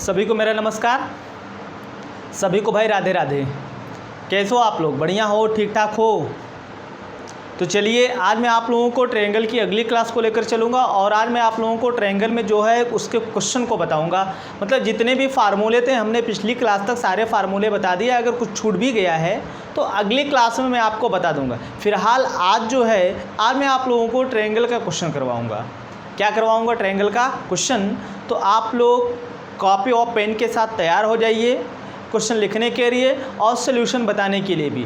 सभी को मेरा नमस्कार। सभी को भाई राधे राधे। कैसे हो आप लोग? बढ़िया हो? ठीक ठाक हो? तो चलिए आज मैं आप लोगों को ट्रायंगल की अगली क्लास को लेकर चलूँगा और आज मैं आप लोगों को ट्रायंगल में जो है उसके क्वेश्चन को बताऊँगा। मतलब जितने भी फार्मूले थे हमने पिछली क्लास तक सारे फार्मूले बता दिए। अगर कुछ छूट भी गया है तो अगली क्लास में मैं आपको बता दूँगा। फिलहाल आज जो है आज मैं आप लोगों को ट्रायंगल का क्वेश्चन करवाऊँगा। क्या करवाऊँगा? ट्रायंगल का क्वेश्चन। तो आप लोग कॉपी और पेन के साथ तैयार हो जाइए क्वेश्चन लिखने के लिए और सॉल्यूशन बताने के लिए भी।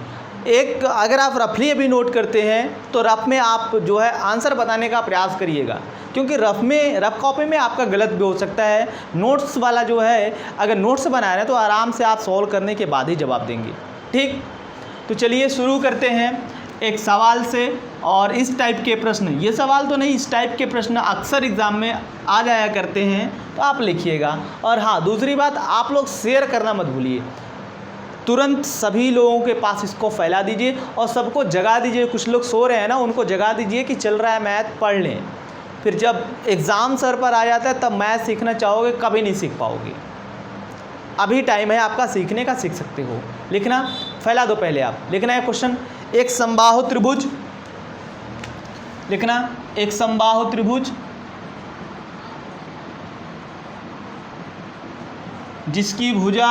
एक अगर आप रफली अभी नोट करते हैं तो रफ में आप जो है आंसर बताने का प्रयास करिएगा, क्योंकि रफ कॉपी में आपका गलत भी हो सकता है। नोट्स वाला जो है अगर नोट्स बना रहे हैं तो आराम से आप सॉल्व करने के बाद ही जवाब देंगे। ठीक, तो चलिए शुरू करते हैं एक सवाल से। और इस टाइप के प्रश्न, ये सवाल तो नहीं, इस टाइप के प्रश्न अक्सर एग्ज़ाम में आ जाया करते हैं, तो आप लिखिएगा। और हाँ, दूसरी बात, आप लोग शेयर करना मत भूलिए। तुरंत सभी लोगों के पास इसको फैला दीजिए और सबको जगा दीजिए। कुछ लोग सो रहे हैं ना, उनको जगा दीजिए कि चल रहा है मैथ, पढ़ लें। फिर जब एग्ज़ाम सर पर आ जाता है तब मैथ सीखना चाहोगे, कभी नहीं सीख पाओगे। अभी टाइम है आपका सीखने का, सीख सकते हो। लिखना फैला दो। पहले आप लिखना है क्वेश्चन। एक समबाहु त्रिभुज लिखना। एक समबाहु त्रिभुज जिसकी भुजा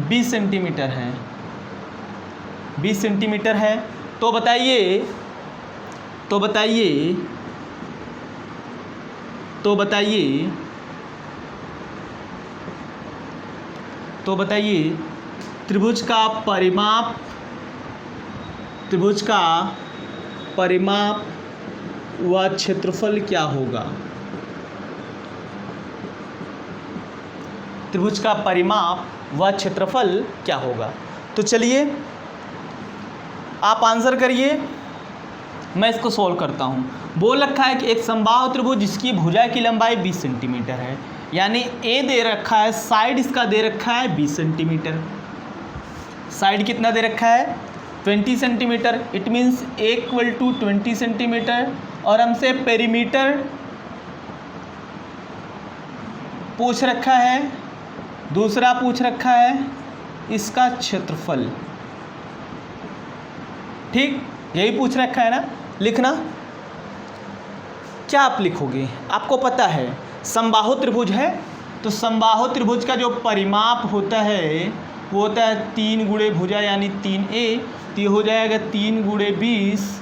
20 सेंटीमीटर है, 20 सेंटीमीटर है। तो बताइए त्रिभुज का परिमाप व क्षेत्रफल क्या होगा? त्रिभुज का परिमाप व क्षेत्रफल क्या होगा? तो चलिए आप आंसर करिए, मैं इसको सॉल्व करता हूँ। बोल रखा है कि एक समबाहु त्रिभुज जिसकी भुजा की लंबाई 20 सेंटीमीटर है, यानी ए दे रखा है, साइड इसका दे रखा है 20 सेंटीमीटर। साइड कितना दे रखा है? 20 centimetre. It means a equal to 20 centimetre. और हमसे पेरीमीटर पूछ रखा है, दूसरा पूछ रखा है इसका क्षेत्रफल। ठीक, यही पूछ रखा है ना। लिखना। क्या आप लिखोगे? आपको पता है समबाहु त्रिभुज है, तो समबाहु त्रिभुज का जो परिमाप होता है वो होता है 3 गुणे भुजा यानी 3a। तो ये हो जाएगा 3 गुणे 20,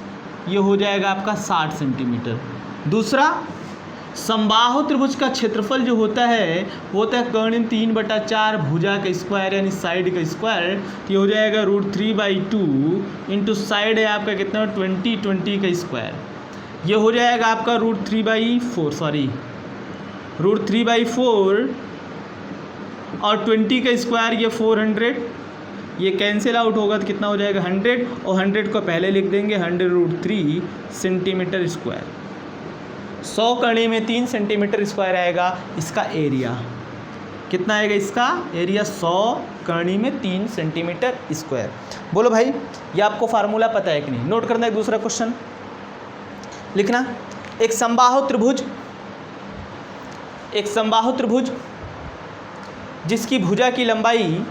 ये हो जाएगा आपका 60 सेंटीमीटर। दूसरा, समबाहु त्रिभुज का क्षेत्रफल जो होता है वो होता है कर्ण 3/4 भुजा का स्क्वायर यानी साइड का स्क्वायर। तो ये हो जाएगा √3/2 इंटू साइड है आपका कितना 20 का स्क्वायर। ये हो जाएगा आपका √3/4 और 20 का स्क्वायर ये 400। ये कैंसिल आउट होगा तो कितना हो जाएगा 100, और 100 को पहले लिख देंगे 100√3 सेंटीमीटर स्क्वायर। 100 कड़ी में 3 सेंटीमीटर स्क्वायर आएगा इसका एरिया। कितना आएगा इसका एरिया? 100 कड़ी में 3 सेंटीमीटर स्क्वायर। बोलो भाई, ये आपको फार्मूला पता है कि नहीं? नोट करना है। दूसरा क्वेश्चन लिखना। एक समबाहु त्रिभुज जिसकी भुजा की लंबाई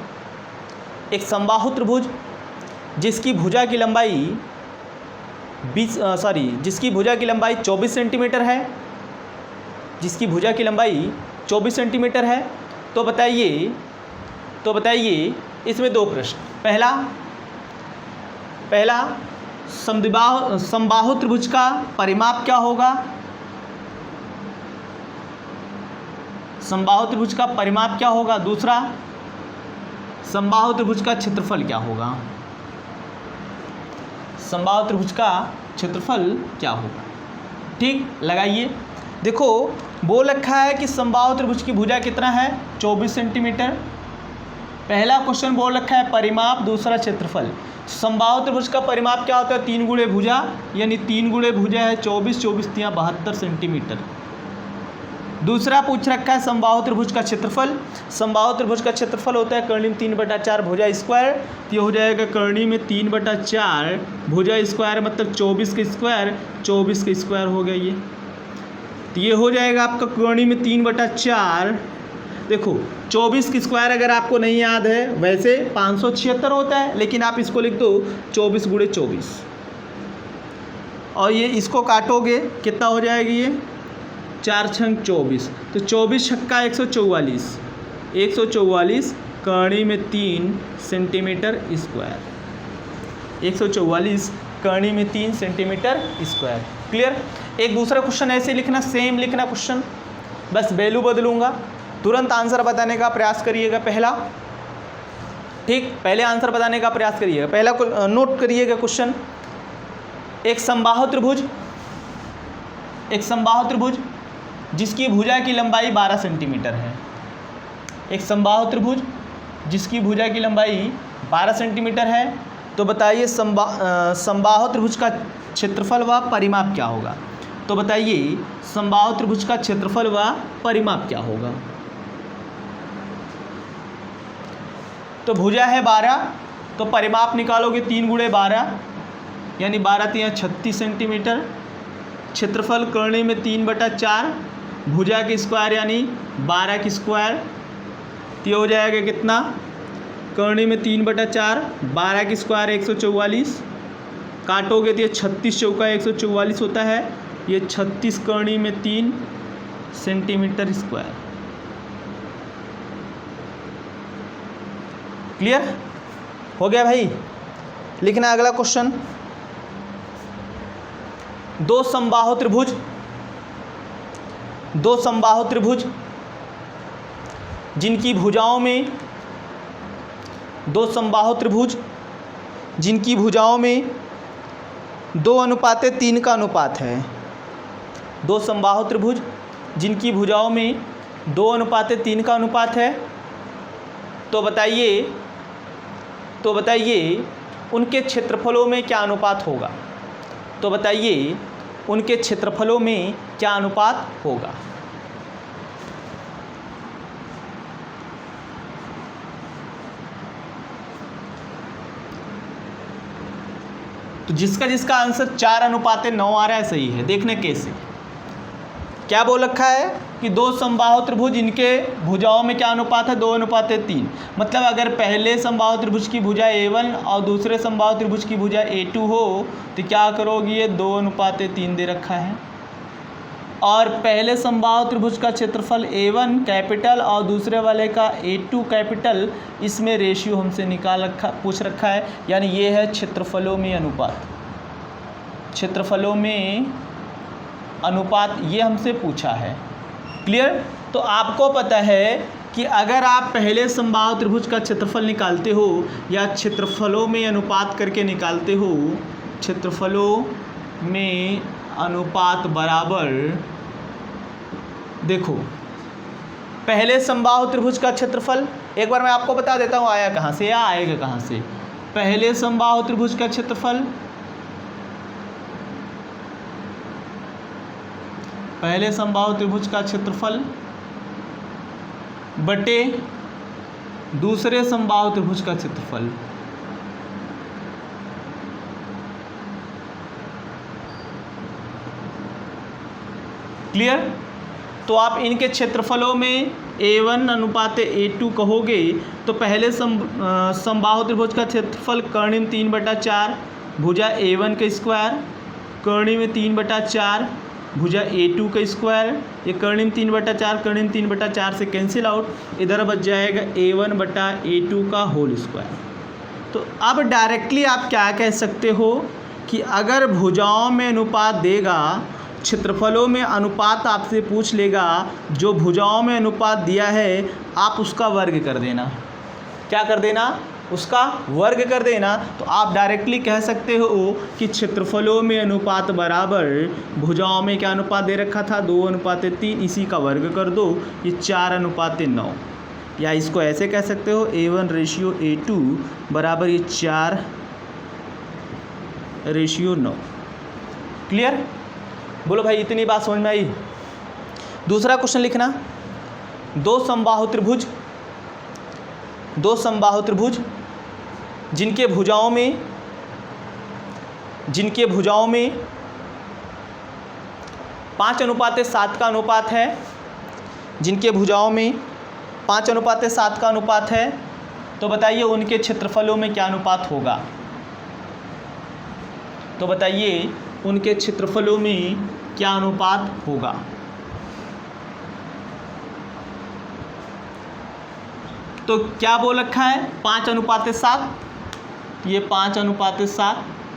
24 सेंटीमीटर है, जिसकी भुजा की लंबाई 24 सेंटीमीटर है। तो बताइए इसमें दो प्रश्न। पहला समबाहु त्रिभुज का परिमाप क्या होगा? समबाहु त्रिभुज का परिमाप क्या होगा? दूसरा, समबाहु त्रिभुज का क्षेत्रफल क्या होगा? समबाहु त्रिभुज का क्षेत्रफल क्या होगा? ठीक, लगाइए। देखो बोल रखा है कि समबाहु त्रिभुज की भुजा कितना है? 24 सेंटीमीटर। पहला क्वेश्चन बोल रखा है परिमाप, दूसरा क्षेत्रफल। समबाहु त्रिभुज का परिमाप क्या होता है? 3 गुणे भुजा, यानी 3 गुणे भुजा है 24, 72 सेंटीमीटर। दूसरा पूछ रखा है समबाहु त्रिभुज का क्षेत्रफल। समबाहु त्रिभुज का क्षेत्रफल होता है कर्णी में 3/4 भुजा स्क्वायर। तो ये हो जाएगा कर्णी में 3/4 भुजा स्क्वायर मतलब 24 का स्क्वायर, 24 का स्क्वायर हो गया ये। तो ये हो जाएगा आपका कोणीय में 3/4। देखो 24 की स्क्वायर अगर आपको नहीं याद है, वैसे 576 होता है, लेकिन आप इसको लिख दो 24 × 24 और ये इसको काटोगे कितना हो जाएगी ये 4 छंग 24, तो 24 छक्का 144, 144 कोणीय में 3 सेंटीमीटर स्क्वायर, 144 कोणीय में 3 सेंटीमीटर स्क्वायर। क्लियर। एक दूसरा क्वेश्चन ऐसे लिखना, सेम लिखना क्वेश्चन, बस वैल्यू बदलूंगा, तुरंत आंसर बताने का प्रयास करिएगा पहला। ठीक, पहले आंसर बताने का प्रयास करिएगा। पहला नोट करिएगा क्वेश्चन, एक समबाहु त्रिभुज जिसकी भुजा की लंबाई 12 सेंटीमीटर है। एक समबाहु त्रिभुज जिसकी भुजा की लंबाई 12 सेंटीमीटर है, तो बताइए समबाहु त्रिभुज का क्षेत्रफल व परिमाप क्या होगा। तो बताइए समबाहु त्रिभुज का क्षेत्रफल व परिमाप क्या होगा। तो भुजा है 12, तो परिमाप निकालोगे 3 × 12 यानी 12 × 36 सेंटीमीटर। क्षेत्रफल कोणीय में 3/4, भुजा की स्क्वायर यानी 12 की स्क्वायर, तो ये हो जाएगा कितना, कोणीय में 3/4, 12 की स्क्वायर 144, काटोगे तो ये 36 चौका 144 होता है, ये 36 कोणीय में 3 सेंटीमीटर स्क्वायर। क्लियर हो गया भाई। लिखना अगला क्वेश्चन, दो समबाहु त्रिभुज जिनकी भुजाओं में 2:3 का अनुपात है। दो समबाहु त्रिभुज जिनकी भुजाओं में 2:3 का अनुपात है, तो बताइए उनके क्षेत्रफलों में क्या अनुपात होगा। तो बताइए उनके क्षेत्रफलों में क्या अनुपात होगा। तो जिसका आंसर 4:9 आ रहा है सही है। देखने कैसे, क्या बोल रखा है कि दो समबाहु त्रिभुज इनके भुजाओं में क्या अनुपात है, 2:3। मतलब अगर पहले समबाहु त्रिभुज की भुजा A1 और दूसरे समबाहु त्रिभुज की भुजा A2 हो, तो क्या करोगी, ये 2:3 दे रखा है। और पहले समबाहु त्रिभुज का क्षेत्रफल A1 कैपिटल और दूसरे वाले का A2 कैपिटल, इसमें रेशियो हमसे पूछ रखा है, यानी ये है क्षेत्रफलों में अनुपात। क्षेत्रफलों में अनुपात ये हमसे पूछा है। क्लियर। तो आपको पता है कि अगर आप पहले समबाहु त्रिभुज का क्षेत्रफल निकालते हो या क्षेत्रफलों में अनुपात करके निकालते हो, क्षेत्रफलों में अनुपात बराबर, देखो पहले समबाहु त्रिभुज का क्षेत्रफल एक बार मैं आपको बता देता हूँ आया कहाँ से या आएगा कहाँ से। पहले समबाहु त्रिभुज का क्षेत्रफल, पहले समबाहु त्रिभुज का क्षेत्रफल बटे दूसरे समबाहु त्रिभुज का क्षेत्रफल। क्लियर। तो आप इनके क्षेत्रफलों में A1 अनुपात A2 कहोगे, तो पहले समबाहु त्रिभुज का क्षेत्रफल कोणीय में 3/4, भुजा A1 का स्क्वायर, कोणीय में 3/4 भुजा A2 का स्क्वायर, ये कोणीय में 3/4 कोणीय में 3/4 से कैंसिल आउट, इधर बच जाएगा A1/A2 का होल स्क्वायर। तो अब डायरेक्टली आप क्या कह सकते हो कि अगर भुजाओं में अनुपात देगा, क्षेत्रफलों में अनुपात आपसे पूछ लेगा, जो भुजाओं में अनुपात दिया है आप उसका वर्ग कर देना। क्या कर देना, उसका वर्ग कर देना। तो आप डायरेक्टली कह सकते हो कि क्षेत्रफलों में अनुपात बराबर भुजाओं में क्या अनुपात दे रखा था, 2:3, इसी का वर्ग कर दो, ये 4:9। या इसको ऐसे कह सकते हो A1:A2 बराबर ये 4:9। क्लियर। बोलो भाई इतनी बात समझ में आई। दूसरा क्वेश्चन लिखना, दो समबाहु त्रिभुज जिनके भुजाओं में 5:7 का अनुपात है, जिनके भुजाओं में 5:7 का अनुपात है, तो बताइए उनके क्षेत्रफलों में क्या अनुपात होगा। तो बताइए उनके क्षेत्रफलों में क्या अनुपात होगा। तो क्या बोल रखा है 5:7, ये 5:7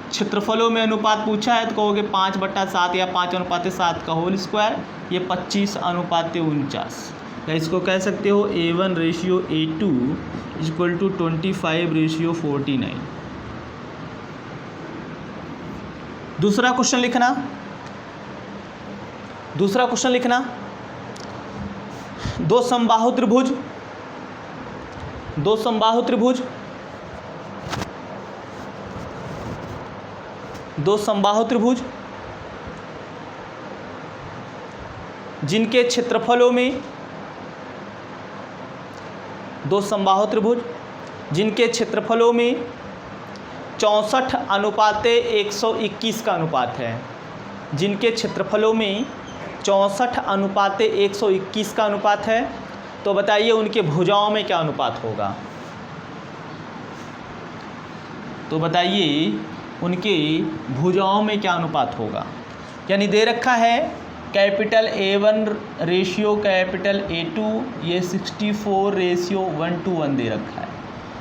क्षेत्रफलों में अनुपात पूछा है तो कहोगे 5/7 या 5:7 का होल स्क्वायर, ये 25:49, या इसको कह सकते हो A1:A2 = 25:49। दूसरा क्वेश्चन लिखना, दो समबाहु त्रिभुज जिनके क्षेत्रफलों में 64:121 का अनुपात है, जिनके क्षेत्रफलों में 64:121 का अनुपात है, तो बताइए उनके भुजाओं में क्या अनुपात होगा। तो बताइए उनके भुजाओं में क्या अनुपात होगा। यानी दे रखा है कैपिटल A1 कैपिटल A2, ये 64:1:1 दे रखा है,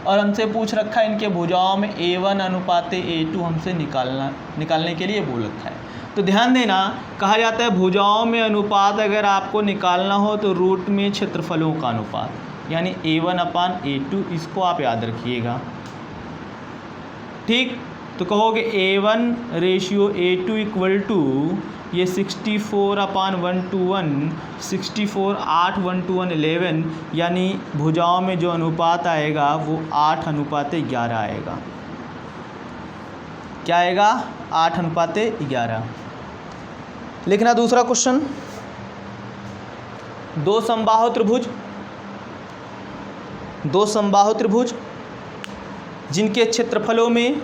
और हमसे पूछ रखा है इनके भुजाओं में A1:A2 हमसे निकालने के लिए बोल रखा है। तो ध्यान देना, कहा जाता है भुजाओं में अनुपात अगर आपको निकालना हो तो रूट में क्षेत्रफलों का अनुपात, यानी A1/A2, इसको आप याद रखिएगा। ठीक, तो कहोगे A1:A2 = ये 64/1:1, 64, 8, 1:1, 11, यानी भुजाओं में जो अनुपात आएगा वो 8:11 आएगा। क्या आएगा? 8:11। लिखना दूसरा क्वेश्चन, दो समबाहु त्रिभुज जिनके क्षेत्रफलों में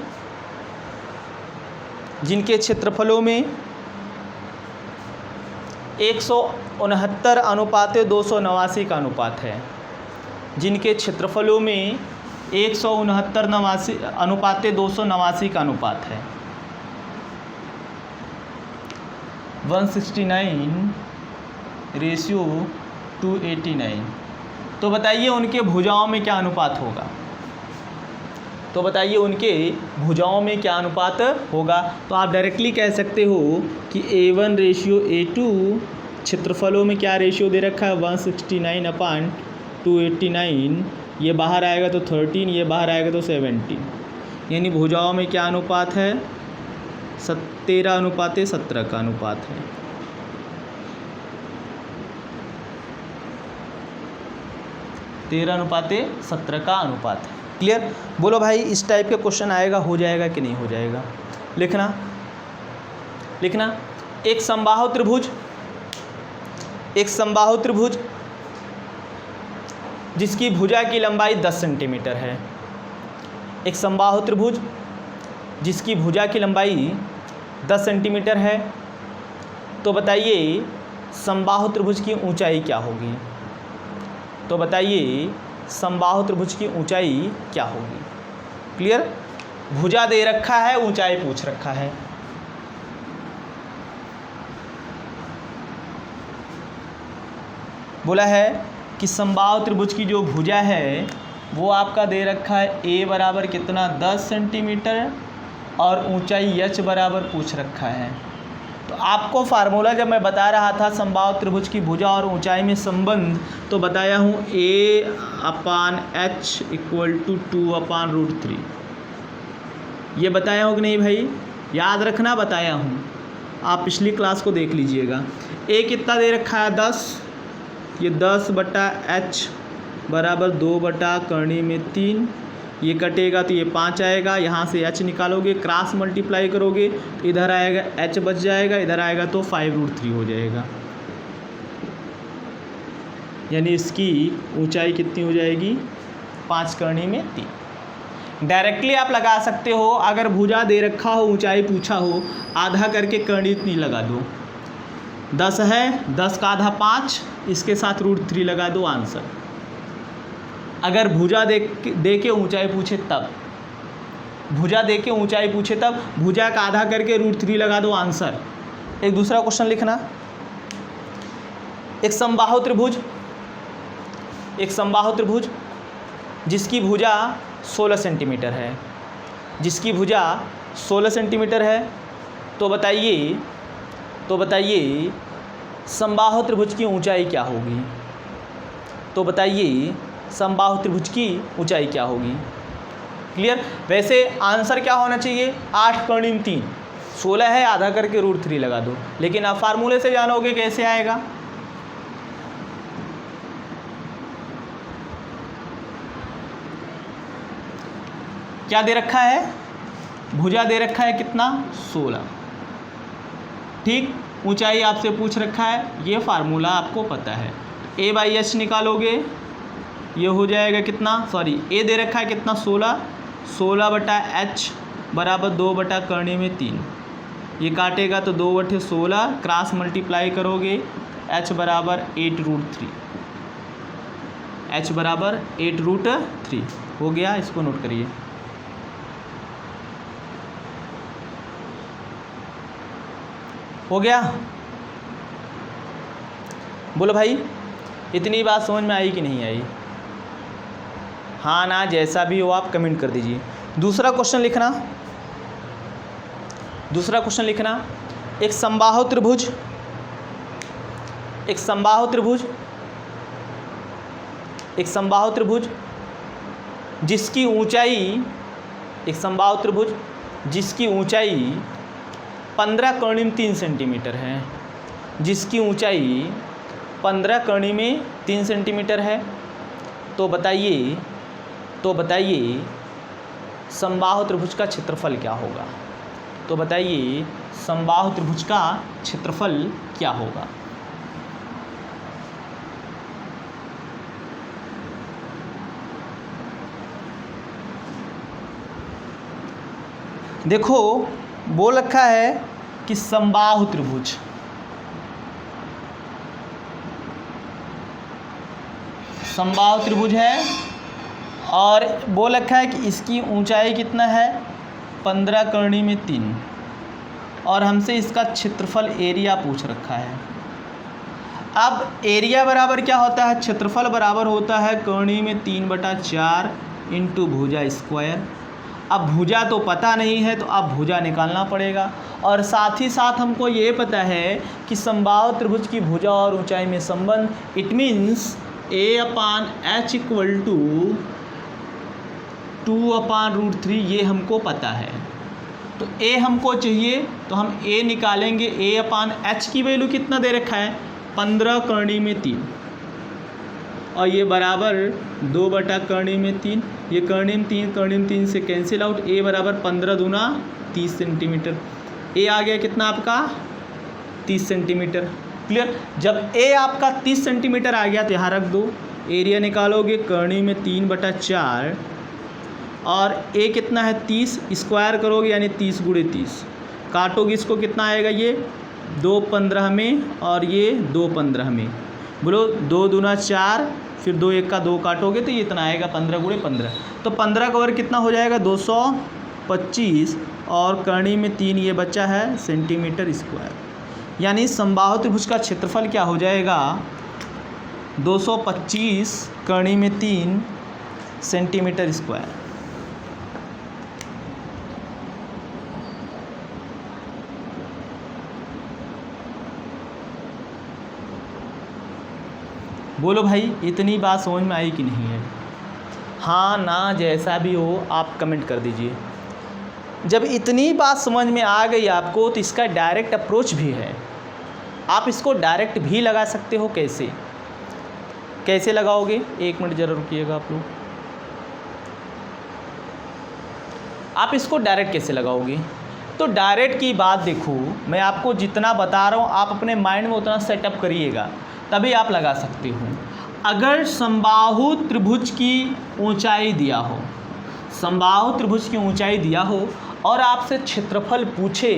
169:289 का अनुपात है, जिनके क्षेत्रफलों में 169:289 का अनुपात है, 169:289। तो बताइए उनके भुजाओं में क्या अनुपात होगा। तो आप डायरेक्टली कह सकते हो कि A1:A2 क्षेत्रफलों में क्या रेशियो दे रखा है 169/289, ये बाहर आएगा तो 13, ये बाहर आएगा तो 17, यानी भुजाओं में क्या अनुपात है 13:17 का अनुपात है। का अनुपात है। क्लियर? बोलो भाई इस टाइप के क्वेश्चन आएगा, हो जाएगा कि नहीं हो जाएगा। लिखना एक समबाहु त्रिभुज जिसकी भुजा की लंबाई 10 सेंटीमीटर है। एक समबाहु त्रिभुज जिसकी भुजा की लंबाई 10 सेंटीमीटर है, तो बताइए समबाहु त्रिभुज की ऊंचाई क्या होगी। तो बताइए समबाहु त्रिभुज की ऊंचाई क्या होगी। क्लियर? भुजा दे रखा है, ऊंचाई पूछ रखा है। बोला है कि समबाहु त्रिभुज की जो भुजा है वो आपका दे रखा है A बराबर कितना 10 सेंटीमीटर और ऊंचाई h बराबर पूछ रखा है। तो आपको फार्मूला जब मैं बता रहा था समबाहु त्रिभुज की भुजा और ऊंचाई में संबंध, तो बताया हूँ A/h = 2/√3। ये बताया हूँ कि नहीं भाई? याद रखना, बताया हूँ। आप पिछली क्लास को देख लीजिएगा। A कितना दे रखा है 10, ये 10/h बराबर 2/3, ये कटेगा तो ये 5 आएगा, यहाँ से h निकालोगे, क्रॉस मल्टीप्लाई करोगे तो इधर आएगा h बच जाएगा, इधर आएगा तो 5√3 हो जाएगा। यानी इसकी ऊंचाई कितनी हो जाएगी 5/3। डायरेक्टली आप लगा सकते हो, अगर भुजा दे रखा हो ऊंचाई पूछा हो, आधा करके कर्णी इतनी लगा दो। 10 है, 10 का आधा 5, इसके साथ √3 लगा दो, आंसर। अगर भुजा दे के ऊंचाई पूछे तब, भुजा दे के ऊंचाई पूछे तब भुजा का आधा करके √3 लगा दो, आंसर। एक दूसरा क्वेश्चन लिखना, एक समबाहु त्रिभुज जिसकी भुजा 16 सेंटीमीटर है, जिसकी भुजा 16 सेंटीमीटर है, तो बताइए समबाहु त्रिभुज की ऊंचाई क्या होगी? तो बताइए समबाहु त्रिभुज की ऊंचाई क्या होगी? क्लियर? वैसे आंसर क्या होना चाहिए? 8 कर्णिम 3, 16 है, आधा करके √3 लगा दो। लेकिन आप फार्मूले से जानोगे कैसे आएगा। क्या दे रखा है? भुजा दे रखा है कितना? 16। ठीक, ऊंचाई आपसे पूछ रखा है, ये फार्मूला आपको पता है। a/h निकालोगे, ये हो जाएगा कितना, सॉरी a दे रखा है कितना? 16/h बराबर 2 कर्णी में 3। ये काटेगा तो 2/16, क्रॉस मल्टीप्लाई करोगे, h बराबर 8√3, h बराबर 8√3 हो गया। इसको नोट करिए। हो गया? बोलो भाई, इतनी बात समझ में आई कि नहीं आई? हाँ ना, जैसा भी हो आप कमेंट कर दीजिए। दूसरा क्वेश्चन लिखना, एक समबाहु त्रिभुज जिसकी ऊंचाई 15 कर्णिम 3 सेंटीमीटर है, जिसकी ऊंचाई 15 कर्णिम 3 सेंटीमीटर है, तो बताइए समबाहु त्रिभुज का क्षेत्रफल क्या होगा? तो बताइए समबाहु त्रिभुज का क्षेत्रफल क्या होगा? देखो, बोल रखा है कि समबाहु त्रिभुज है, और बोल रखा है कि इसकी ऊंचाई कितना है? 15 कर्णी में 3, और हमसे इसका क्षेत्रफल एरिया पूछ रखा है। अब एरिया बराबर क्या होता है? क्षेत्रफल बराबर होता है कर्णी में 3/4 इंटू भुजा स्क्वायर। अब भुजा तो पता नहीं है, तो अब भुजा निकालना पड़ेगा। और साथ ही साथ हमको ये पता है कि समबाहु त्रिभुज की भुजा और ऊंचाई में संबंध, it means a/h equal to 2/√3, ये हमको पता है। तो a हमको चाहिए, तो हम a निकालेंगे। a/h की वैल्यू कितना दे रखा है? 15 कर्णी में 3, और ये बराबर 2 कर्णी में 3। ये कर्णी में 3 से कैंसिल आउट। a बराबर 15 दूना 30 सेंटीमीटर। a आ गया कितना आपका? 30 सेंटीमीटर। क्लियर? जब a आपका 30 सेंटीमीटर आ गया तो यहाँ रख दो। एरिया निकालोगे कर्णी में 3/4, और a कितना है? 30, स्क्वायर करोगे यानी 30 × 30, काटोगे इसको कितना आएगा? ये 2 15 में, और ये 2 15 में। बोलो 2 दूना 4, फिर 2 1 का 2 काटोगे तो ये इतना आएगा 15 × 15। तो 15 का वर्ग कितना हो जाएगा? 225, और कर्णी में 3 ये बच्चा है सेंटीमीटर स्क्वायर। यानी समबाहु त्रिभुज का क्षेत्रफल क्या हो जाएगा? 225 कर्णी में 3 सेंटीमीटर स्क्वायर। बोलो भाई, इतनी बात समझ में आई कि नहीं है? हाँ ना, जैसा भी हो आप कमेंट कर दीजिए। जब इतनी बात समझ में आ गई आपको, तो इसका डायरेक्ट अप्रोच भी है। आप इसको डायरेक्ट भी लगा सकते हो। कैसे लगाओगे? 1 मिनट ज़रा रुकिएगा आप लोग। आप इसको डायरेक्ट कैसे लगाओगे? तो डायरेक्ट की बात देखो, मैं आपको जितना बता रहा हूँ आप अपने माइंड में उतना सेटअप करिएगा, तभी आप लगा सकते हो। अगर समबाहु त्रिभुज की ऊंचाई दिया हो, समबाहु त्रिभुज की ऊंचाई दिया हो, और आपसे क्षेत्रफल पूछे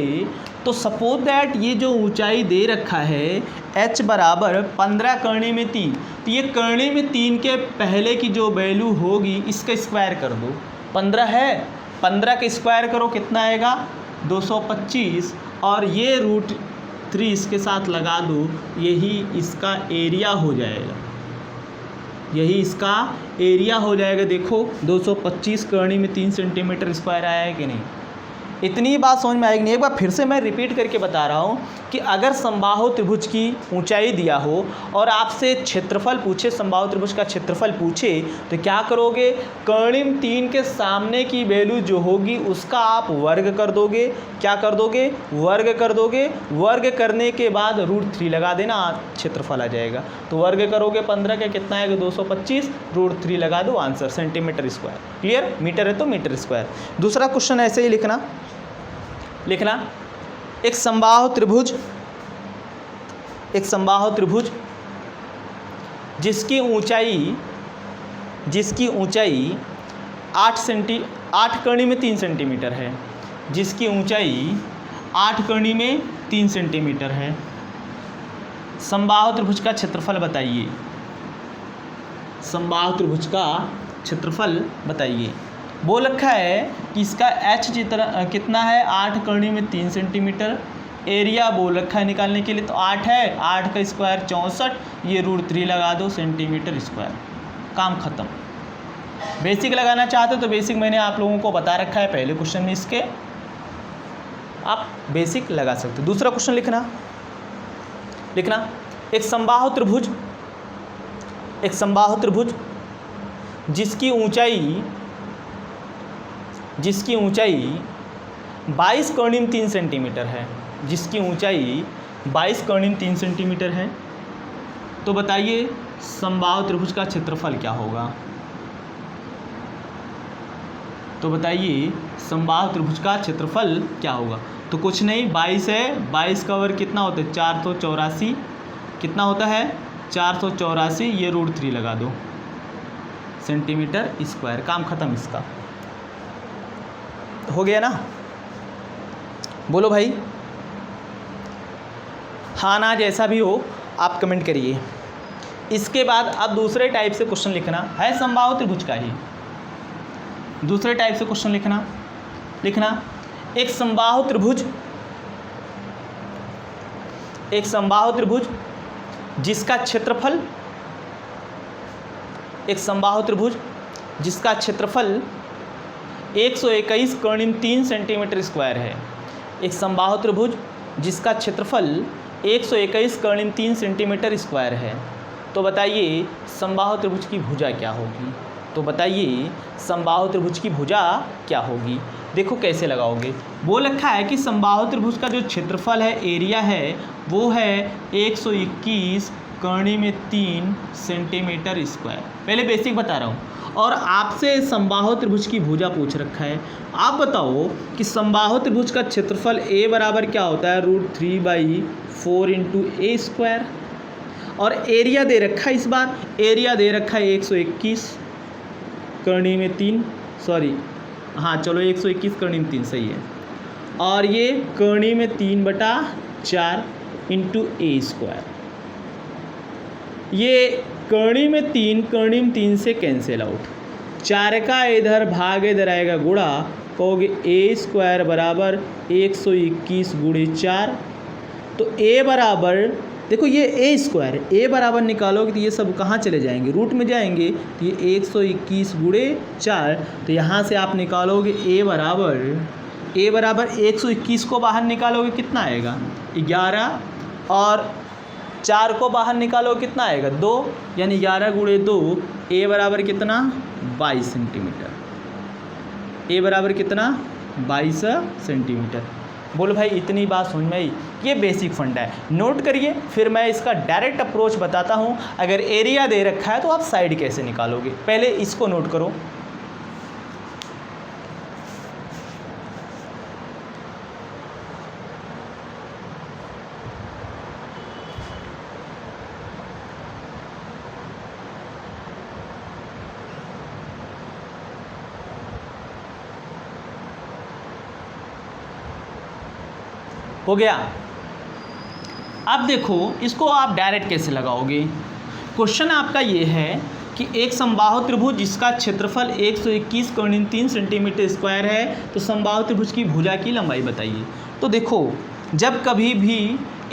तो सपोज दैट ये जो ऊंचाई दे रखा है h बराबर 15 करनी में 3, तो ये करनी में 3 के पहले की जो वैल्यू होगी इसका स्क्वायर कर दो। 15 है, 15 का स्क्वायर करो कितना आएगा 225, और ये √3 इसके साथ लगा दो, यही इसका एरिया हो जाएगा, यही इसका एरिया हो जाएगा। देखो 225 करनी में 3 सेंटीमीटर स्क्वायर आया है कि नहीं। इतनी बात समझ में आएगी नहीं। एक बार फिर से मैं रिपीट करके बता रहा हूँ कि अगर समबाहु त्रिभुज की ऊंचाई दिया हो और आपसे क्षेत्रफल पूछे, समबाहु त्रिभुज का क्षेत्रफल पूछे, तो क्या करोगे, कर्णिम 3 के सामने की वैल्यू जो होगी उसका आप वर्ग कर दोगे। क्या कर दोगे, वर्ग कर दोगे। वर्ग करने के बाद √3 लगा देना, क्षेत्रफल आ जाएगा। तो वर्ग करोगे 15 का कितना आएगा 225, √3 लगा दो, answer centimetre square. Clear, metre है तो मीटर स्क्वायर। दूसरा क्वेश्चन ऐसे ही लिखना एक समबाहु त्रिभुज जिसकी ऊंचाई 8 करनी में 3 सेंटीमीटर है, जिसकी ऊंचाई 8 करनी में 3 सेंटीमीटर है। समबाहु त्रिभुज का क्षेत्रफल बताइए, समबाहु त्रिभुज का क्षेत्रफल बताइए। बोल रखा है कि इसका h कितना है 8 करनी में 3 सेंटीमीटर। एरिया बोल रखा है निकालने के लिए, तो 8 है, 8 का स्क्वायर 64, ये √3 लगा दो सेंटीमीटर स्क्वायर, काम खत्म। बेसिक लगाना चाहते हो तो बेसिक मैंने आप लोगों को बता रखा है पहले क्वेश्चन में, इसके आप बेसिक लगा सकते हो। दूसरा क्वेश्चन लिखना एक समबाहु त्रिभुज जिसकी ऊंचाई 22 कर्णिम 3 सेंटीमीटर है, जिसकी ऊंचाई 22 कर्णिम 3 सेंटीमीटर है। तो बताइए समबाहु त्रिभुज का क्षेत्रफल क्या होगा। तो बताइए समबाहु त्रिभुज का क्षेत्रफल क्या होगा। तो कुछ नहीं, 22 है, 22 का वर्ग कितना होता है 484, कितना होता है 484, ये √3 लगा दो सेंटीमीटर स्क्वायर, काम खत्म इसका। हो गया ना, बोलो भाई हाँ ना, जैसा भी हो आप कमेंट करिए। इसके बाद अब दूसरे टाइप से क्वेश्चन लिखना है समबाहु त्रिभुज का ही, दूसरे टाइप से क्वेश्चन लिखना एक समबाहु त्रिभुज जिसका क्षेत्रफल 121 कर्णिम 3 सेंटीमीटर स्क्वायर है। एक समबाहु त्रिभुज जिसका क्षेत्रफल 121 कर्णिम 3 सेंटीमीटर स्क्वायर है। तो बताइए समबाहु त्रिभुज की भुजा क्या होगी। देखो कैसे लगाओगे। बोल रखा है कि समबाहु त्रिभुज का जो क्षेत्रफल है, एरिया है, वो है 121 कर्णी में 3 सेंटीमीटर स्क्वायर। पहले बेसिक बता रहा हूँ, और आपसे समबाहु त्रिभुज की भुजा पूछ रखा है। आप बताओ कि समबाहु त्रिभुज का क्षेत्रफल A बराबर क्या होता है √3/4 × a स्क्वायर, और एरिया दे रखा है, इस बार एरिया दे रखा है 121 कर्णी में 3, सॉरी हाँ चलो 121 कर्णी में 3 सही है, और ये कर्णी में 3/4 × a स्क्वायर। ये कर्णी में 3 से कैंसिल आउट, 4 का इधर भाग इधर आएगा गुणा, कहोगे a स्क्वायर बराबर 121 × 4। तो a बराबर, देखो ये a स्क्वायर, a बराबर निकालोगे तो ये सब कहाँ चले जाएंगे, रूट में जाएंगे, तो ये 121 × 4। तो यहाँ से आप निकालोगे a बराबर 121 को बाहर निकालोगे कितना आएगा 11, और 4 को बाहर निकालो कितना आएगा 2, यानी 11 × 2, a बराबर कितना 22 सेंटीमीटर। a बराबर कितना 22 सेंटीमीटर। बोलो भाई इतनी बात समझ में आई। ये बेसिक फंडा है, नोट करिए, फिर मैं इसका डायरेक्ट अप्रोच बताता हूँ। अगर एरिया दे रखा है तो आप साइड कैसे निकालोगे, पहले इसको नोट करो। हो गया। अब देखो इसको आप डायरेक्ट कैसे लगाओगे। क्वेश्चन आपका ये है कि एक समबाहु त्रिभुज जिसका क्षेत्रफल 121.3 सेंटीमीटर स्क्वायर है, तो समबाहु त्रिभुज की भुजा की लंबाई बताइए। तो देखो जब कभी भी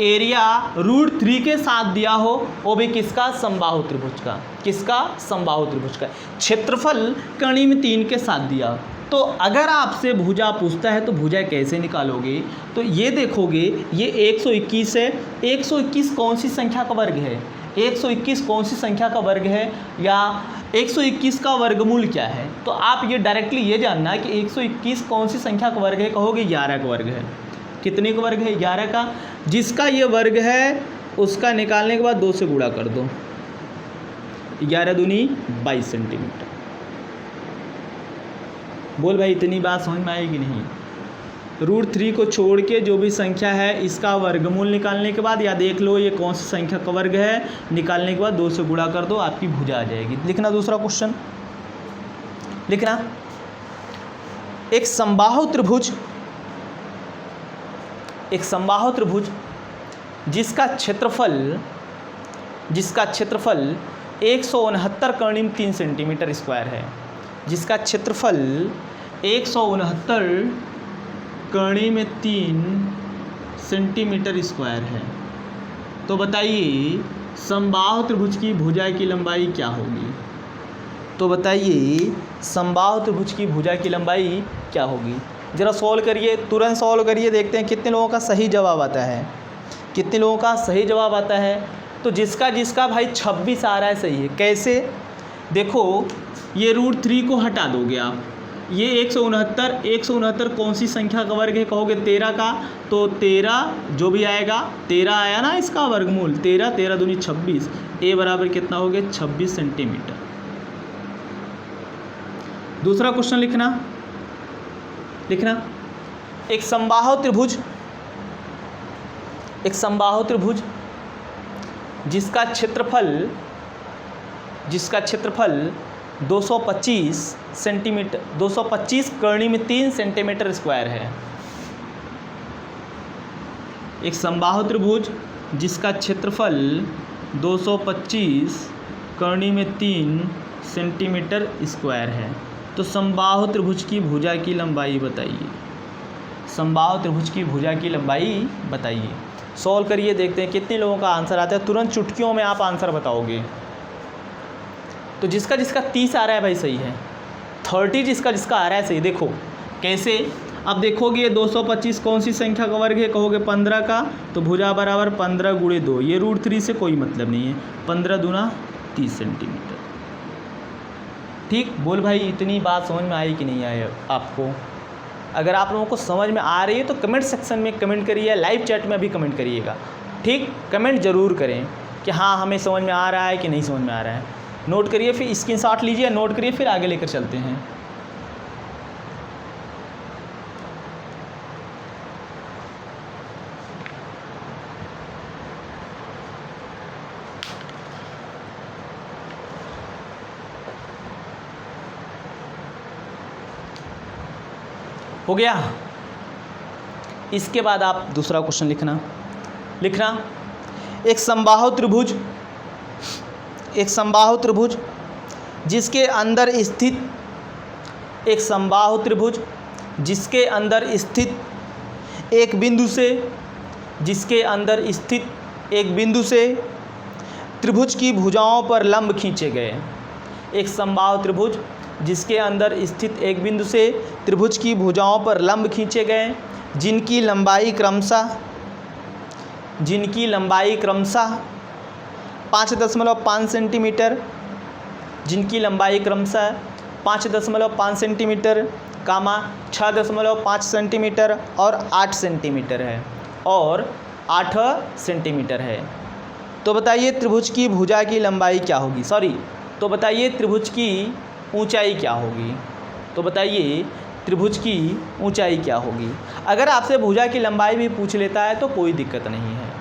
एरिया √3 के साथ दिया हो, वो भी किसका, समबाहु त्रिभुज का, किसका, समबाहु त्रिभुज का, क्षेत्रफल कड़ी में 3 के साथ दिया, तो अगर आपसे भुजा पूछता है तो भुजा कैसे निकालोगे। तो ये देखोगे ये 121 है, 121 कौन सी संख्या का वर्ग है, 121 कौन सी संख्या का वर्ग है, या 121 का वर्गमूल क्या है। तो आप ये डायरेक्टली ये जानना है कि 121 कौन सी संख्या का वर्ग है, कहोगे 11 का वर्ग है। कितने का वर्ग है, 11 का। जिसका ये वर्ग है उसका निकालने के बाद 2 से गुणा कर दो, 11 दूनी 22 सेंटीमीटर। बोल भाई इतनी बात समझ में आएगी नहीं। √3 को छोड़ के जो भी संख्या है इसका वर्गमूल निकालने के बाद, या देख लो ये कौन सी संख्या का वर्ग है, निकालने के बाद 2 से गुणा कर दो, आपकी भुजा आ जाएगी। लिखना दूसरा क्वेश्चन, लिखना एक समबाहु त्रिभुज, एक समबाहु त्रिभुज जिसका क्षेत्रफल 169 कड़ी में 3 सेंटीमीटर स्क्वायर है, जिसका क्षेत्रफल 169 कड़ी में 3 सेंटीमीटर स्क्वायर है। तो बताइए समबाहु त्रिभुज की भुजा की लंबाई क्या होगी। तो बताइए समबाहु त्रिभुज की भुजा की लंबाई क्या होगी। ज़रा सॉल्व करिए, तुरंत सॉल्व करिए, देखते हैं कितने लोगों का सही जवाब आता है, कितने लोगों का सही जवाब आता है। तो जिसका जिसका भाई 26 आ रहा है सही है। कैसे, देखो ये √3 को हटा दोगे आप, ये 169 कौन सी संख्या का वर्ग है, कहोगे 13 का, तो 13 जो भी आएगा 13 आया ना इसका वर्गमूल, 13 दूनी 26, ए बराबर कितना हो गया 26 सेंटीमीटर। दूसरा क्वेश्चन लिखना, एक समबाहु त्रिभुज, एक समबाहु त्रिभुज जिसका क्षेत्रफल 225 सेंटीमीटर, 225 कड़ी में 3 सेंटीमीटर स्क्वायर है। एक समबाहु त्रिभुज जिसका क्षेत्रफल 225 कड़ी में 3 सेंटीमीटर स्क्वायर है। तो समबाहु त्रिभुज की भुजा की लंबाई बताइए, समबाहु त्रिभुज की भुजा की लंबाई बताइए। सॉल्व करिए, देखते हैं कितने लोगों का आंसर आता है। तुरंत चुटकियों में आप आंसर बताओगे। तो जिसका जिसका 30 आ रहा है भाई सही है, 30 जिसका जिसका आ रहा है सही। देखो कैसे, अब देखोगे ये 225 कौन सी संख्या का वर्ग है, कहोगे 15 का, तो भुजा बराबर 15 गुणे 2, ये √3 से कोई मतलब नहीं है, 15 दूना 30 सेंटीमीटर। ठीक, बोल भाई इतनी बात समझ में आई कि नहीं आई आपको। अगर आप लोगों को समझ में आ रही है तो कमेंट सेक्शन में कमेंट करिए, लाइव चैट में भी कमेंट करिएगा। ठीक, कमेंट ज़रूर करें कि हाँ हमें समझ में आ रहा है कि नहीं समझ में आ रहा है। नोट करिए, फिर स्क्रीनशॉट लीजिए, नोट करिए, फिर आगे लेकर चलते हैं। हो गया। इसके बाद आप दूसरा क्वेश्चन लिखना, एक समबाहु त्रिभुज, एक समबाहु त्रिभुज जिसके अंदर स्थित, एक समबाहु त्रिभुज जिसके अंदर स्थित एक बिंदु से, जिसके अंदर स्थित एक बिंदु से त्रिभुज की भुजाओं पर लंब खींचे गए। एक समबाहु त्रिभुज जिसके अंदर स्थित एक बिंदु से त्रिभुज की भुजाओं पर लंब खींचे गए, जिनकी लंबाई क्रमशः 5.5 सेंटीमीटर, जिनकी लंबाई क्रमशः 5.5 सेंटीमीटर, 6.5 सेंटीमीटर और 8 सेंटीमीटर है, और 8 सेंटीमीटर है। तो बताइए त्रिभुज की भुजा की लंबाई क्या होगी, तो बताइए त्रिभुज की ऊंचाई क्या होगी। तो बताइए त्रिभुज की ऊंचाई क्या होगी। अगर आपसे भुजा की लंबाई भी पूछ लेता है तो कोई दिक्कत नहीं है।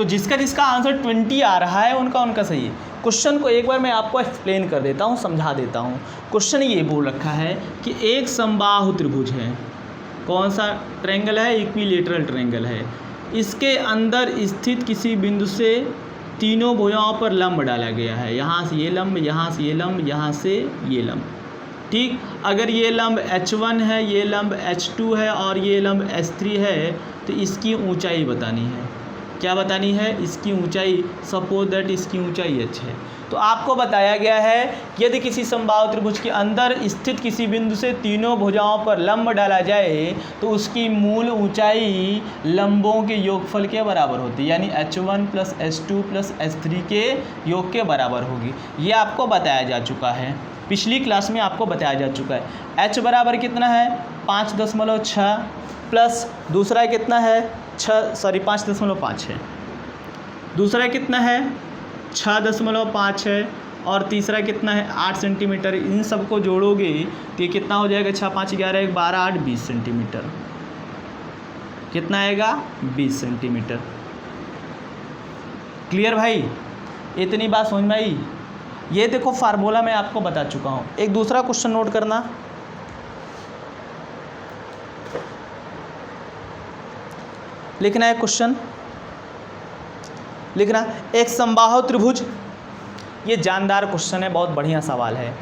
तो जिसका जिसका आंसर 20 आ रहा है उनका सही है। क्वेश्चन को एक बार मैं आपको एक्सप्लेन कर देता हूँ, समझा देता हूँ। क्वेश्चन ये बोल रखा है कि एक समबाहु त्रिभुज है। कौन सा ट्रायंगल है? इक्विलेटरल ट्रायंगल है। इसके अंदर स्थित किसी बिंदु से तीनों भुजाओं पर लंब डाला गया है। यहाँ से ये लंब, यहाँ से ये लंब, यहाँ से ये लंब। ठीक, अगर ये लंब H1 है, ये लंब H2 है और ये लंब H3 है तो इसकी ऊंचाई बतानी है। क्या बतानी है? इसकी ऊंचाई। सपोज दैट इसकी ऊंचाई h है। तो आपको बताया गया है कि यदि किसी समबाहु त्रिभुज के अंदर स्थित किसी बिंदु से तीनों भुजाओं पर लंब डाला जाए तो उसकी मूल ऊंचाई लंबों के योगफल के बराबर होती है, यानी H1 + H2 + H3 के योग के बराबर होगी। ये आपको बताया जा चुका है, पिछली क्लास में आपको बताया जा चुका है। h बराबर कितना है? 5.6 प्लस दूसरा कितना है? 5.5 है। दूसरा कितना है? 6.5 है। और तीसरा कितना है? 8 सेंटीमीटर। इन सबको जोड़ोगे तो ये कितना हो जाएगा? 6 5 11 1 12 8 20 सेंटीमीटर। कितना आएगा? 20 सेंटीमीटर। क्लियर भाई? इतनी बात समझ में आई? ये देखो फार्मूला मैं आपको बता चुका हूँ। एक दूसरा क्वेश्चन नोट करना। लिखना है क्वेश्चन, लिखना एक समबाहु त्रिभुज। ये जानदार क्वेश्चन है, बहुत बढ़िया सवाल है।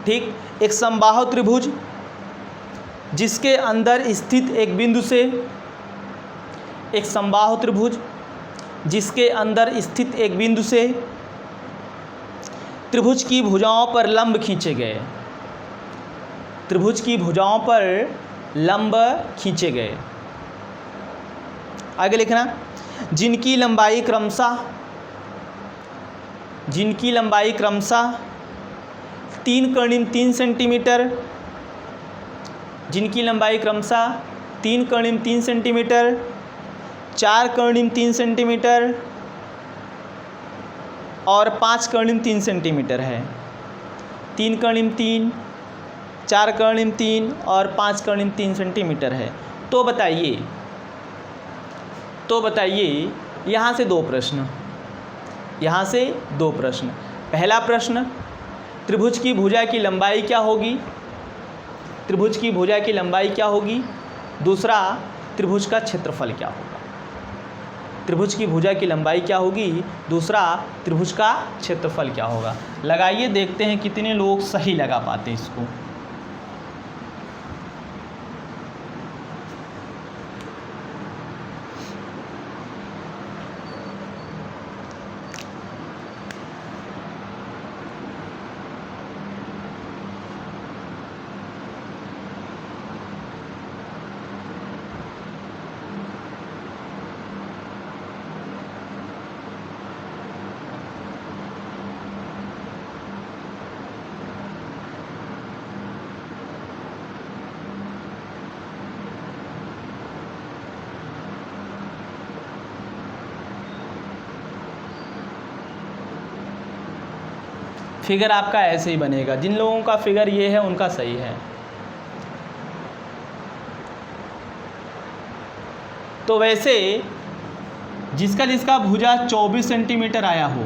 ठीक, एक समबाहु त्रिभुज जिसके अंदर स्थित एक बिंदु से, एक समबाहु त्रिभुज जिसके अंदर स्थित एक बिंदु से त्रिभुज की भुजाओं पर लंब खींचे गए। त्रिभुज की भुजाओं पर लंब खींचे गए। आगे लिखना, जिनकी लंबाई क्रमशः 3 कर्णिम 3 सेंटीमीटर, जिनकी लंबाई क्रमशः 3 कर्णिम 3 सेंटीमीटर, 4 कर्णिम 3 सेंटीमीटर और 5 कर्णिम 3 सेंटीमीटर है। 3 कर्णिम 3, 4 कर्णिम 3 और 5 कर्णिम 3 सेंटीमीटर है। तो बताइए यहाँ से दो प्रश्न। पहला प्रश्न, त्रिभुज की भुजा की लंबाई क्या होगी? त्रिभुज की भुजा की लंबाई क्या होगी? दूसरा, त्रिभुज का क्षेत्रफल क्या होगा? त्रिभुज की भुजा की लंबाई क्या होगी? दूसरा, त्रिभुज का क्षेत्रफल क्या होगा? लगाइए, देखते हैं कितने लोग सही लगा पाते हैं इसको। फिगर आपका ऐसे ही बनेगा। जिन लोगों का फिगर ये है उनका सही है। तो वैसे जिसका भुजा 24 सेंटीमीटर आया हो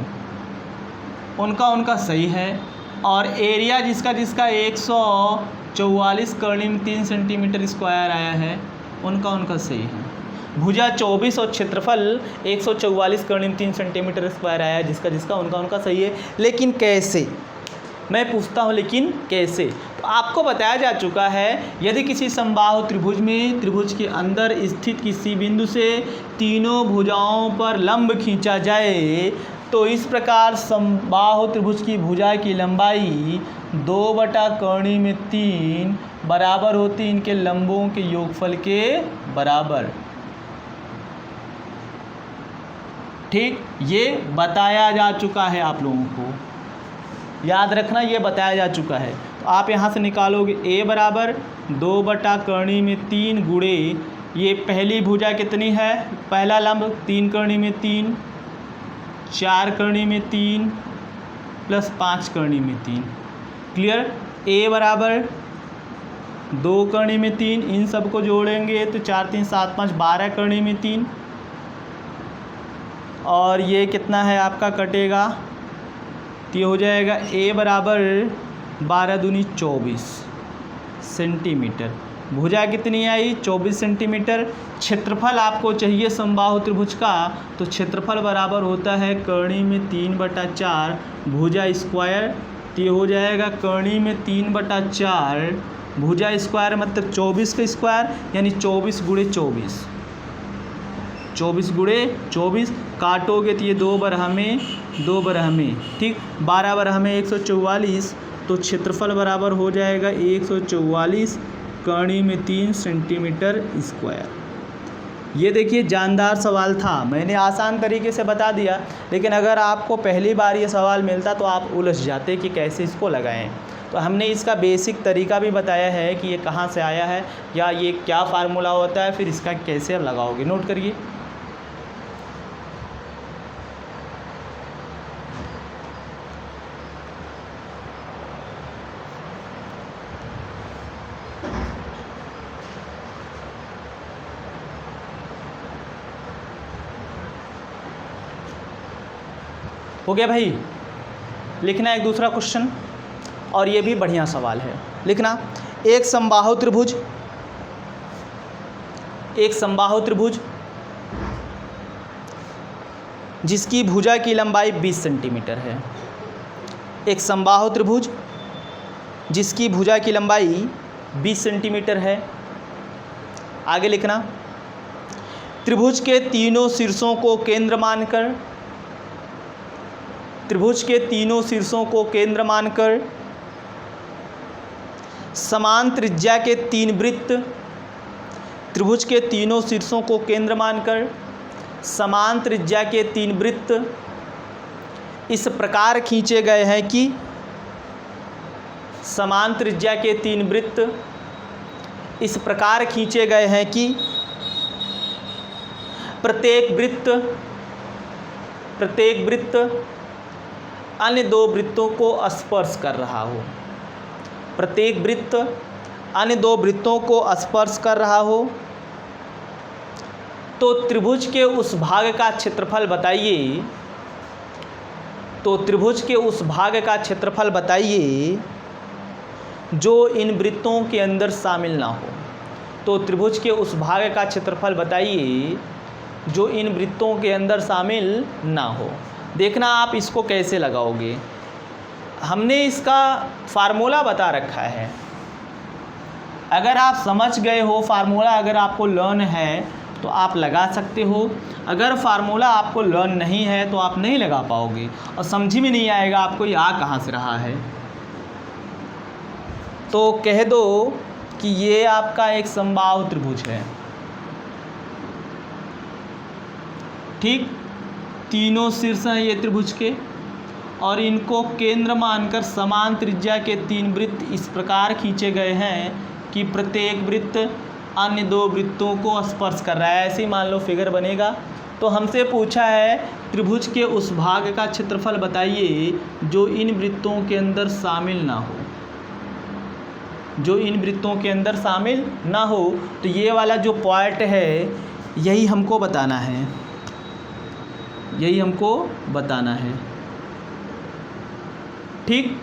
उनका सही है, और एरिया जिसका 144 कर्णिम 3 सेंटीमीटर स्क्वायर आया है उनका सही है। भुजा 24 और क्षेत्रफल 144 कर्णिम 3 सेंटीमीटर स्क्वायर आया है, जिसका उनका सही है। लेकिन कैसे? मैं पूछता हूँ, लेकिन कैसे? तो आपको बताया जा चुका है, यदि किसी समबाहु त्रिभुज में त्रिभुज के अंदर स्थित किसी बिंदु से तीनों भुजाओं पर लंब खींचा जाए तो इस प्रकार समबाहु त्रिभुज की भुजा की लंबाई 2/3 बराबर होती इनके लंबों के योगफल के बराबर। ठीक, ये बताया जा चुका है, आप लोगों को याद रखना, ये बताया जा चुका है। तो आप यहाँ से निकालोगे a बराबर 2/3 गुणे ये पहली भुजा कितनी है? पहला लंब 3 कर्णी में 3, 4 कर्णी में 3 प्लस 5 कर्णी में 3। क्लियर? a बराबर 2 कर्णी में 3, इन सबको जोड़ेंगे तो 4 3 7 5 12 कर्णी में 3 और ये कितना है आपका कटेगा, तो ये हो जाएगा a बराबर 12 दूनी 24 सेंटीमीटर। भुजा कितनी आई, 24 सेंटीमीटर। क्षेत्रफल आपको चाहिए समबाहु त्रिभुज का, तो क्षेत्रफल बराबर होता है कर्णी में 3/4 भुजा स्क्वायर। तो ये हो जाएगा कर्णी में 3/4 भुजा स्क्वायर मतलब 24 का स्क्वायर, यानी 24 गुणे 24, 24 गुणे 24 काटोगे तो ये 2 बरह में 2 बरह में, ठीक, 12 बरह में 144, तो क्षेत्रफल बराबर हो जाएगा 144 कर्णी में 3 सेंटीमीटर स्क्वायर। ये देखिए जानदार सवाल था, मैंने आसान तरीके से बता दिया, लेकिन अगर आपको पहली बार ये सवाल मिलता तो आप उलझ जाते कि कैसे इसको लगाएं। तो हमने इसका बेसिक तरीका भी बताया है कि ये कहाँ से आया है या ये क्या फार्मूला होता है, फिर इसका कैसे आप लगाओगे, नोट करिए। हो गया भाई, लिखना एक दूसरा क्वेश्चन, और ये भी बढ़िया सवाल है, लिखना। एक समबाहु त्रिभुज जिसकी भुजा की लंबाई 20 सेंटीमीटर है। एक समबाहु त्रिभुज जिसकी भुजा की लंबाई 20 सेंटीमीटर है। आगे लिखना, त्रिभुज के तीनों शीर्षों को केंद्र मानकर, त्रिभुज के तीनों शीर्षों को केंद्र मानकर समान त्रिज्या के 3 वृत्त, त्रिभुज के तीनों शीर्षों को केंद्र मानकर समान त्रिज्या के 3 वृत्त इस प्रकार खींचे गए हैं कि, समान त्रिज्या के 3 वृत्त इस प्रकार खींचे गए हैं कि प्रत्येक वृत्त अन्य 2 वृत्तों को स्पर्श कर रहा हो। प्रत्येक वृत्त अन्य 2 वृत्तों को स्पर्श कर रहा हो, तो त्रिभुज के उस भाग का क्षेत्रफल बताइए, तो त्रिभुज के उस भाग का क्षेत्रफल बताइए जो इन वृत्तों के अंदर शामिल ना हो। तो त्रिभुज के उस भाग का क्षेत्रफल बताइए जो इन वृत्तों के अंदर शामिल ना हो। देखना आप इसको कैसे लगाओगे, हमने इसका फार्मूला बता रखा है। अगर आप समझ गए हो फार्मूला, अगर आपको लर्न है तो आप लगा सकते हो। अगर फार्मूला आपको लर्न नहीं है तो आप नहीं लगा पाओगे और समझ में नहीं आएगा आपको ये आ कहाँ से रहा है। तो कह दो कि ये आपका एक समबाहु त्रिभुज है, ठीक, तीनों शीर्ष हैं ये त्रिभुज के, और इनको केंद्र मानकर समान त्रिज्या के 3 वृत्त इस प्रकार खींचे गए हैं कि प्रत्येक वृत्त अन्य 2 वृत्तों को स्पर्श कर रहा है। ऐसे ही मान लो फिगर बनेगा। तो हमसे पूछा है त्रिभुज के उस भाग का क्षेत्रफल बताइए जो इन वृत्तों के अंदर शामिल ना हो, जो इन वृत्तों के अंदर शामिल ना हो। तो ये वाला जो पॉइंट है यही हमको बताना है, यही हमको बताना है, ठीक।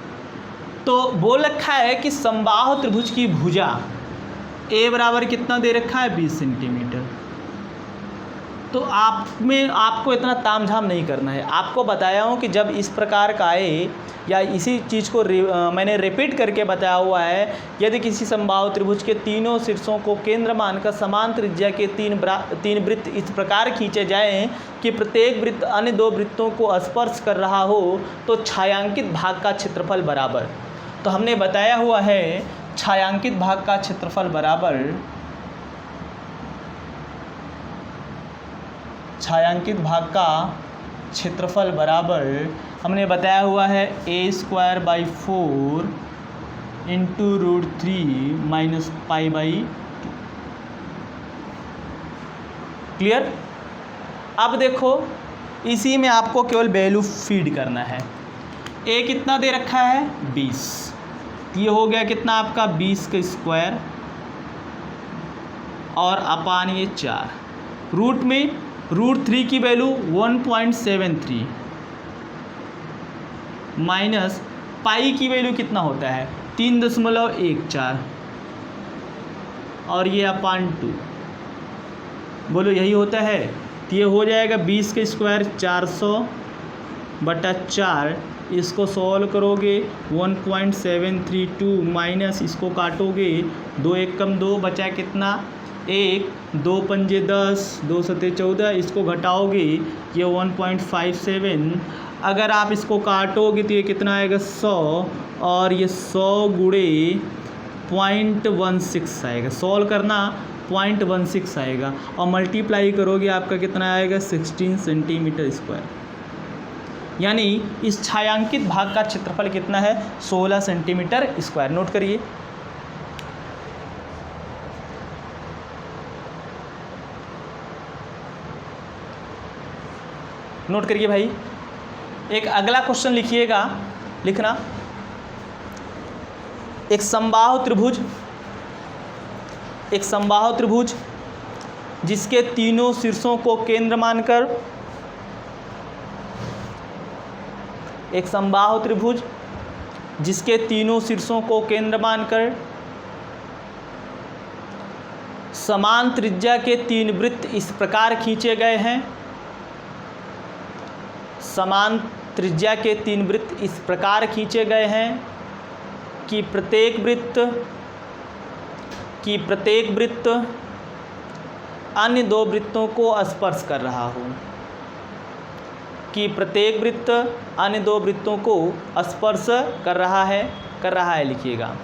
तो बोल रखा है कि समबाहु त्रिभुज की भुजा ए बराबर कितना दे रखा है, 20 सेंटीमीटर। तो आपको इतना तामझाम नहीं करना है। आपको बताया हूँ कि जब इस प्रकार का आए या इसी चीज़ को मैंने रिपीट करके बताया हुआ है, यदि किसी समबाहु त्रिभुज के तीनों शीर्षों को केंद्र मानकर समान त्रिज्या के 3 वृत्त इस प्रकार खींचे जाएं कि प्रत्येक वृत्त अन्य 2 वृत्तों को स्पर्श कर रहा हो, तो छायांकित भाग का क्षेत्रफल बराबर। तो हमने बताया हुआ है छायांकित भाग का क्षेत्रफल बराबर, छायांकित भाग का क्षेत्रफल बराबर हमने बताया हुआ है a²/4 × √3 - π/2। क्लियर। अब देखो इसी में आपको केवल वैल्यू फीड करना है। a कितना दे रखा है, 20। ये हो गया कितना आपका 20 का स्क्वायर और अपान ये 4, √3 की वैल्यू 1.73 माइनस पाई की वैल्यू कितना होता है 3.14 और ये अपान 2, बोलो यही होता है। तो ये हो जाएगा 20 के स्क्वायर 400/4, इसको सॉल्व करोगे 1.732 माइनस इसको काटोगे 2 1 कम 2 बचा कितना 1, 2 पंजे 10, 2 सते 14, इसको घटाओगे ये 1.57। अगर आप इसको काटोगे तो ये कितना आएगा 100 और ये 100 गुणे 0.16 आएगा। सॉल्व करना 0.16 आएगा और मल्टीप्लाई करोगे आपका कितना आएगा 16 सेंटीमीटर स्क्वायर। यानी इस छायांकित भाग का क्षेत्रफल कितना है 16 सेंटीमीटर स्क्वायर। नोट करिए। नोट करिए भाई। एक अगला क्वेश्चन लिखिएगा, लिखना एक समबाहु त्रिभुज जिसके तीनों शीर्षों को केंद्र मानकर, एक समबाहु त्रिभुज जिसके तीनों शीर्षों को केंद्र मानकर समान त्रिज्या के 3 वृत्त इस प्रकार खींचे गए हैं। समान त्रिज्या के 3 वृत्त इस प्रकार खींचे गए हैं कि प्रत्येक वृत्त अन्य 2 वृत्तों को स्पर्श कर रहा हो। कि प्रत्येक वृत्त अन्य 2 वृत्तों को स्पर्श कर रहा है लिखिएगा।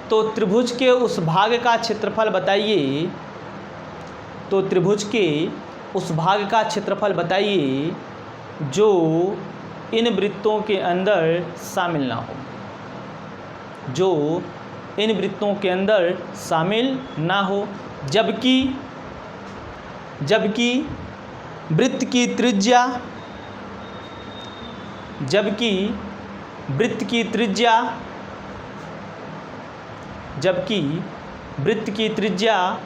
तो त्रिभुज के उस भाग का क्षेत्रफल बताइए। तो त्रिभुज के उस भाग का क्षेत्रफल बताइए जो इन वृत्तों के अंदर शामिल ना हो, जो इन वृत्तों के अंदर शामिल ना हो। जबकि वृत्त की त्रिज्या, जबकि वृत्त की त्रिज्या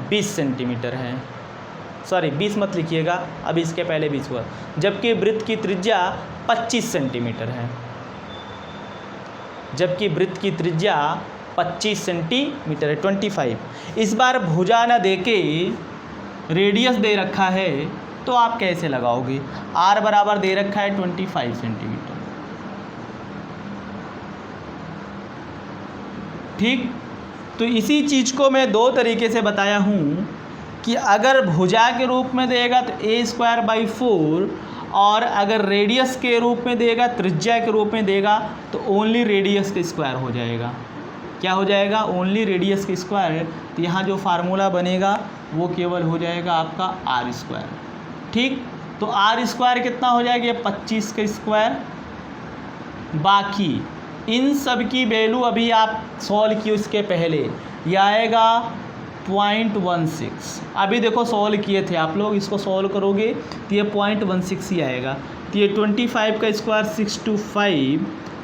20 सेंटीमीटर है। सॉरी 20 मत लिखिएगा, अब इसके पहले 20 हुआ। जबकि वृत्त की त्रिज्या 25 सेंटीमीटर है। जबकि वृत्त की त्रिज्या 25 सेंटीमीटर है, 25। इस बार भुजा न देके रेडियस दे रखा है तो आप कैसे लगाओगे। r बराबर दे रखा है 25 सेंटीमीटर। ठीक, तो इसी चीज़ को मैं 2 तरीके से बताया हूँ कि अगर भुजा के रूप में देगा तो a²/4 और अगर रेडियस के रूप में देगा, त्रिज्या के रूप में देगा तो ओनली रेडियस का स्क्वायर हो जाएगा। क्या हो जाएगा, ओनली रेडियस का स्क्वायर। तो यहाँ जो फार्मूला बनेगा वो केवल हो जाएगा आपका r²। ठीक, तो r² कितना हो जाएगा, ये 25 का स्क्वायर। बाकी इन सब की वैल्यू अभी आप सॉल्व किए उसके पहले, ये आएगा 0.16। अभी देखो सॉल्व किए थे आप लोग, इसको सॉल्व करोगे तो ये 0.16 ही आएगा। तो ये 25 का स्क्वायर 625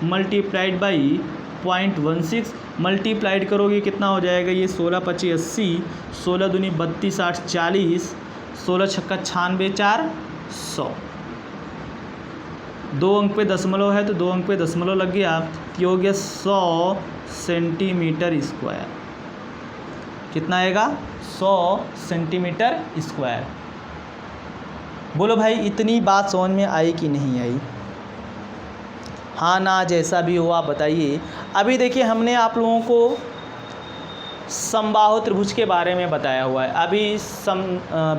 मल्टीप्लाइड बाई 0.16 मल्टीप्लाइड करोगे कितना हो जाएगा, ये 16 25 80, 16 दूनी 32 8 40, 16 छक्का 96 4 100। 2 अंक पे दशमलव है तो 2 अंक पे दशमलव लग गया, तो हो गया 100 सेंटीमीटर स्क्वायर। कितना आएगा, 100 सेंटीमीटर स्क्वायर। बोलो भाई इतनी बात समझ में आई कि नहीं आई। हाँ ना, जैसा भी हो आप बताइए। अभी देखिए हमने आप लोगों को समबाहु त्रिभुज के बारे में बताया हुआ है, अभी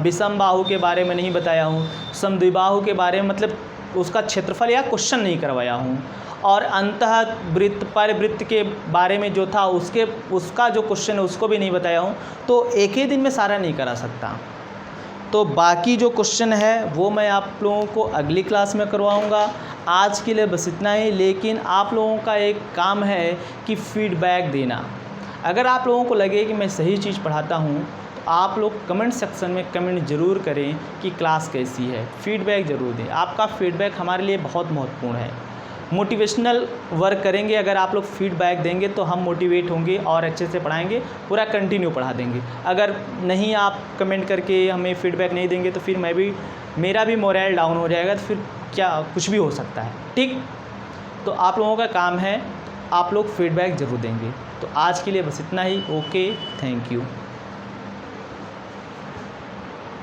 विषमबाहु के बारे में नहीं बताया हूँ, समद्विबाहु के बारे में मतलब उसका क्षेत्रफल या क्वेश्चन नहीं करवाया हूँ, और अंतः वृत्त परिवृत्त के बारे में जो था उसका जो क्वेश्चन है उसको भी नहीं बताया हूँ। तो एक ही दिन में सारा नहीं करा सकता, तो बाकी जो क्वेश्चन है वो मैं आप लोगों को अगली क्लास में करवाऊँगा। आज के लिए बस इतना ही। लेकिन आप लोगों का एक काम है कि फीडबैक देना। अगर आप लोगों को लगे कि मैं सही चीज़ पढ़ाता हूँ तो आप लोग कमेंट सेक्शन में कमेंट ज़रूर करें कि क्लास कैसी है, फीडबैक ज़रूर दें। आपका फीडबैक हमारे लिए बहुत महत्वपूर्ण है। मोटिवेशनल वर्क करेंगे। अगर आप लोग फीडबैक देंगे तो हम मोटिवेट होंगे और अच्छे से पढ़ाएंगे, पूरा कंटिन्यू पढ़ा देंगे। अगर नहीं आप कमेंट करके हमें फीडबैक नहीं देंगे तो फिर मेरा भी मोरल डाउन हो जाएगा, तो फिर क्या कुछ भी हो सकता है। ठीक, तो आप लोगों का काम है, आप लोग फीडबैक ज़रूर देंगे। तो आज के लिए बस इतना ही। Okay, thank you.